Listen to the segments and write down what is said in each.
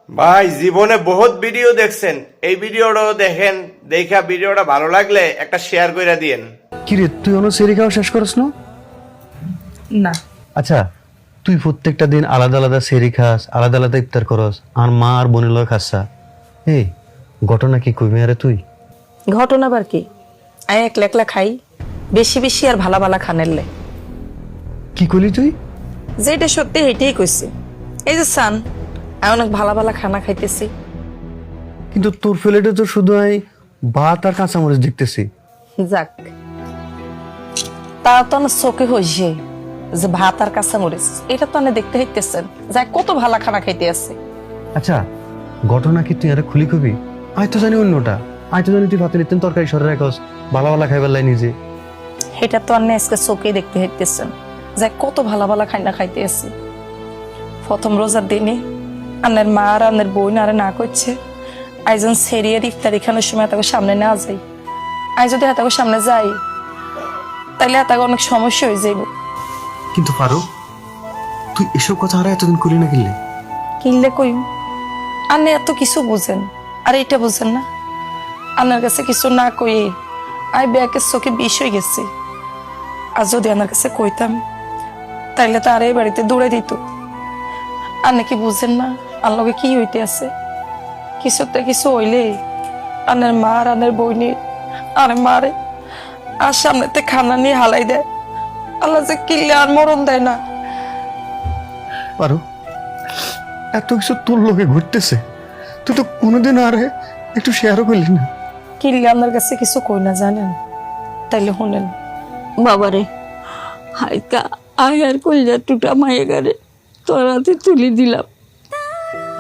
ভাই জীবনে বহুত ভিডিও দেখছেন, এই ভিডিওটাও দেখেন। দেখা ভিডিওটা ভালো লাগলে একটা শেয়ার করে দিয়েন। কিরে তুই অন্য সেরি খাওয়া শেষ করস না? না। আচ্ছা তুই প্রত্যেকটা দিন আলাদা আলাদা সেরি খাস, আলাদা আলাদা ইফতার করস, আর মা আর বোনের লয় খাসা। এই ঘটনা কি কইবি আরে তুই? ঘটনা আবার কি? আমি একলা একলা খাই, বেশি বেশি আর ভালা ভালা খানেরলে। কি কইলি তুই? যেটা সত্যি এইটাই কইছি। এই যে সান, আমি অনেক ভালা ভালা খানা খাইতেছি। কিন্তু তোর প্লেটে তো শুধু আমি ভাত আর কাঁচামরিচ দেখতেছি। যাক, তা তো আমার চোখে হইছে যে ভাত আর কাঁচা মরিচ, এটা তো আপনি দেখতে হইতেছেন যাই কত ভালা খানা খাইতে আছে। আচ্ছা ঘটনা কি তুই আরে খুলি কবি? আয় তো জানি অন্যটা, আয় তো জানি তুই ভাতে নিতেন তরকারি সরে রাখস, ভালো ভালো খাইবার লাই নিজে। এটা তো আপনি আজকে চোখে দেখতে হইতেছেন যাই কত ভালা ভালা খাইনা খাইতে আছে। প্রথম রোজার দিনে আপনার মা আর আপনার বোন আরে না করছে আইজন সেরিয়ার ইফতারি খানোর সময় তাকে সামনে না যাই। আই যদি হাতাকে সামনে যাই তাইলে হাতাকে অনেক সমস্যা হয়ে যাইব। কিন্তু পারো তুই এসব কথা আর এতদিন করি না কিনলে? কিনলে কইম আপনি এত কিছু বুঝেন আর এটা বুঝেন না। আপনার কাছে কিছু না কই আই ব্যাকের চোখে বিষ হয়ে গেছি। আর যদি আমার কাছে কইতাম তাইলে তো আর এই বাড়িতে দৌড়ে দিত। আর নাকি বুঝেন না আল্লাহকে কি হইতে আছে? কিছুতে কিছু হইলে আনের মা আর আনের বইনে আরে মারে আর সামনেতে খানা নিয়ে হালাই দেয়। আল্লাহ যে কিনলে আর মরণ দেয় না। পারো এত কিছু তোর লোকে ঘুরতেছে, তুই তো কোনোদিন আর একটু শেয়ারও করলি না। কিনলে আপনার কাছে কিছু কই না জানেন, তাইলে শুনেন। বাবারে হাইকা আয় আর কইলা টুটা মায়েগারে তোর হাতে তুলি দিলাম।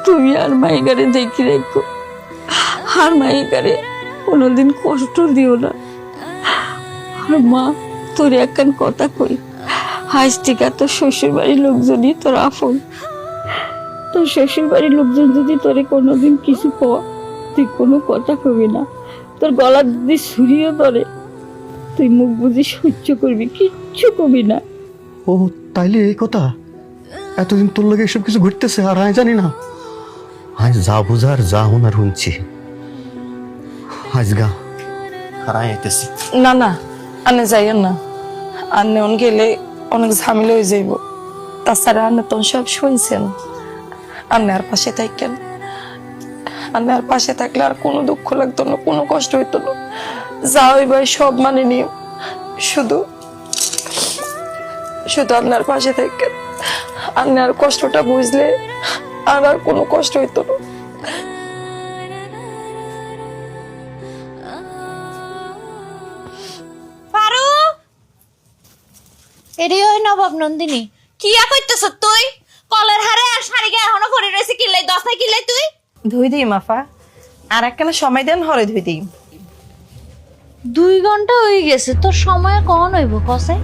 তুমি আর মায়েগারে দেখি রাখো, আর মায়েগারে কোনোদিন কষ্ট দিও না। আর মা তোর একখান কথা কই, হাইস টিকা তোর শ্বশুর বাড়ির লোকজনই তোর আপন। তোর শ্বশুর বাড়ির লোকজন যদি তোরে কোনোদিন কিছু কয় তুই কোনো কথা কবি না। তোর গলা যদি ছুরিও ধরে তুই মুখ বুঝি সহ্য করবি, কিচ্ছু কবি না। ও তাইলে এই কথা, এতদিন তোর লোকে এসব কিছু ঘুরতেছে আর আমি জানি না। আজ যা বুঝার যা হুনার শুনছি, আজ গা আর আইতেছি। না না আনে যাইয়েন না, আনে অন গেলে অনেক ঝামেলা হয়ে যাইব। তাছাড়া আনে তো সব শুনছেন, আনে আর পাশে থাকেন। আনে আর পাশে থাকলে আর কোনো দুঃখ লাগতো না, কোনো কষ্ট হইতো না। যা হইবাই সব মানে নিও, শুধু শুধু আপনার পাশে থাকেন। আনে আর কষ্টটা বুঝলে আর আর কোনো কষ্ট হইতো না। এরি ওই নবাব নন্দিনী কি কইতেছ তুই? কলের হারে আর শাড়ি গায়ে এখনো পরে রয়েছে, কিলাই দশটায় কিলাই তুই ধুই দিই মাফা, আর একখানা সময় দেন হরে ধুই দিই। 2 ঘন্টা হয়ে গেছে, তোর সময় কখন হইব কসে?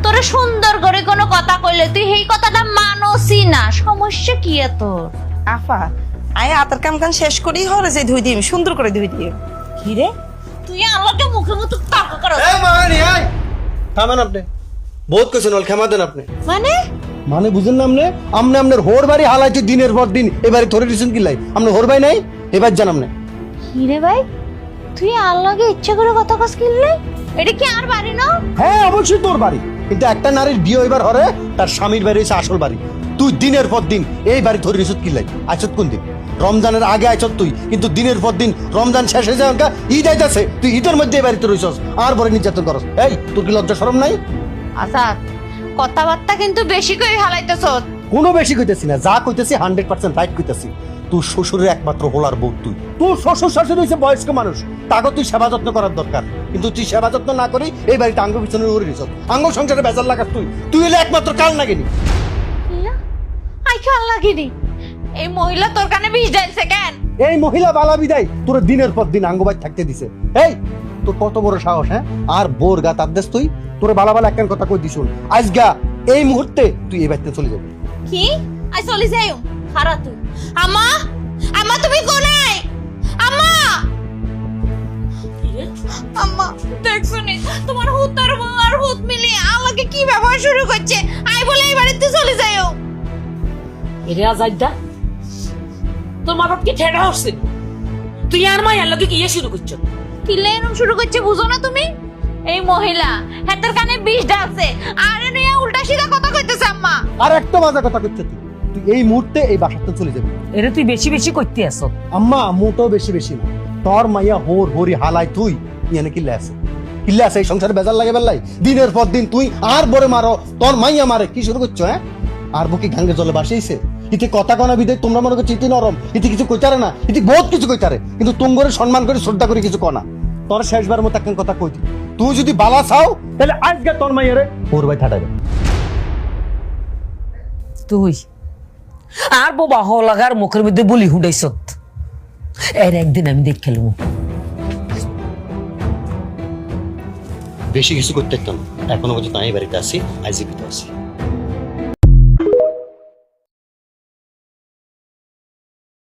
তোরে সুন্দর করে কোনো কথা কইলে তুই এই কথাটা মানসই না, সমস্যা কি তোর? আফা আয় আতার কাম কান শেষ করি হরে যে ধুই দিই, সুন্দর করে ধুই দিই। কি রে তুই আল্লাহকে মুখে মুখে তর্ক করো? থামেন আপনি, বহুত কিছু নল ক্ষমা দেন আপনি। মানে বুঝেন না আমনে আমনে আমনের হোর বাড়ি হালাইতে দিনের পর দিন, এবারে ধরে দিছেন কি লাই? আমনে হোর বাড়ি নাই এবার জান আমনে। কি রে ভাই তুই আল্লাহকে ইচ্ছা করে কথা কস কিনলে? এটা কি আর বাড়ি না? হ্যাঁ অবশ্যই তোর বাড়ি, কিন্তু একটা নারীর বিয়ে এবার হরে তার স্বামীর বাড়ি হচ্ছে আসল বাড়ি। তুই দিনের পর দিন এই বাড়ি ধরে দিছত কি লাই? আইছত কোন দিন? রমজানের আগে আইছত তুই, কিন্তু দিনের পর দিন রমজান শেষ হয়ে যাওয়া ঈদ আইতাছে, তুই ঈদের মধ্যে এই বাড়িতে রইছস আর বড় নির্যাতন করস। এই তোর কি লজ্জা শরম নাই? আচ্ছা কথাবার্তা কিন্তু বেশি করে হালাইতেছ। কোনো বেশি কইতেছি না, যা কইতেছি 100% রাইট কইতেছি। তোর শ্বশুরের একমাত্র হোলার বউ তুই। তোর শ্বশুর শাশুড়ি হইছে বয়স্ক মানুষ, তাকে তুই সেবা যত্ন করার দরকার, কিন্তু তুই সেবা যত্ন না করি এই বাড়িতে আঙ্গ পিছনে উড়ে দিছ। আঙ্গ সংসারে বেজার লাগাস তুই, তুই হলে একমাত্র কাল নাগিনি। আই খেয়াল লাগিনি এই মহিলা তোর কানে বিষ ঢালছে কেন? এই মহিলা বালা বিদায় তোর দিনের পর দিন আঙ্গবাই থাকতে দিছে। এই তোর কত বড় সাহস? হ্যাঁ আর বোর গা তার দেশ তুই, তোর বালা বালা একখান কথা কই দিছুন, আজ গা এই মুহূর্তে তুই এই বাড়িতে চলে যাবি। কি আই চলে যাই? খারা তুই আমা আমা তুমি কোনায়? আমা আম্মা দেখছো নি তোমার হুতার বউ আর হুত মিলে আমাকে কি ব্যবহার শুরু করছে? আই বলে এই বাড়িতে চলে যাইও। এরে আজাইদা তোর মাথাত কি ঠেড়া হচ্ছে? তুই আর মায়ের লগে কি শুরু করছো? কি লেনম শুরু করছে বুঝো না তুমি? এই মহিলা হাতের কানে বিষ ঢালছে আর নিয়ে উল্টা সিধা কথা কইতেছে আম্মা। আর একটা মজা কথা করছে তুই তুই এই মুহূর্তে এই বাসাতে চলে যাবি। এটা তুই বেশি বেশি করতে আসো। আম্মা মোটেও বেশি বেশি না, তোর মাইয়া হোর হরি হালাই তুই ইয়ানে কিল্লে আছে এই সংসারে বেজার লাগে বেলাই দিনের পর দিন তুই আর বরে মারো, তোর মাইয়া মারে, কি শুরু করছো? হ্যাঁ আর বুকি গাঙ্গে জলে বাসিয়েছে ইতি কথা কনা বিদে তোমরা মনে করছো ইতি নরম, ইতি কিছু কইতারে না, ইতি বহুত কিছু কইতারে, কিন্তু তুঙ্গরে সম্মান করে শ্রদ্ধা করে কিছু কনা। তোর শেষবার মতো একটা কথা কইতি, তুই যদি বালা চাও তাহলে আজকে তোর মাইয়ারে ওর ভাই ঠাটাবে। তুই আর বাবা লাগার মুখের মধ্যে বলি হুডাইছ, এর একদিন আমি দেখ খেলবো। বেশি কিছু করতে একদম এখনো পর্যন্ত আমি বাড়িতে আছি, আইজিপিতে আছি।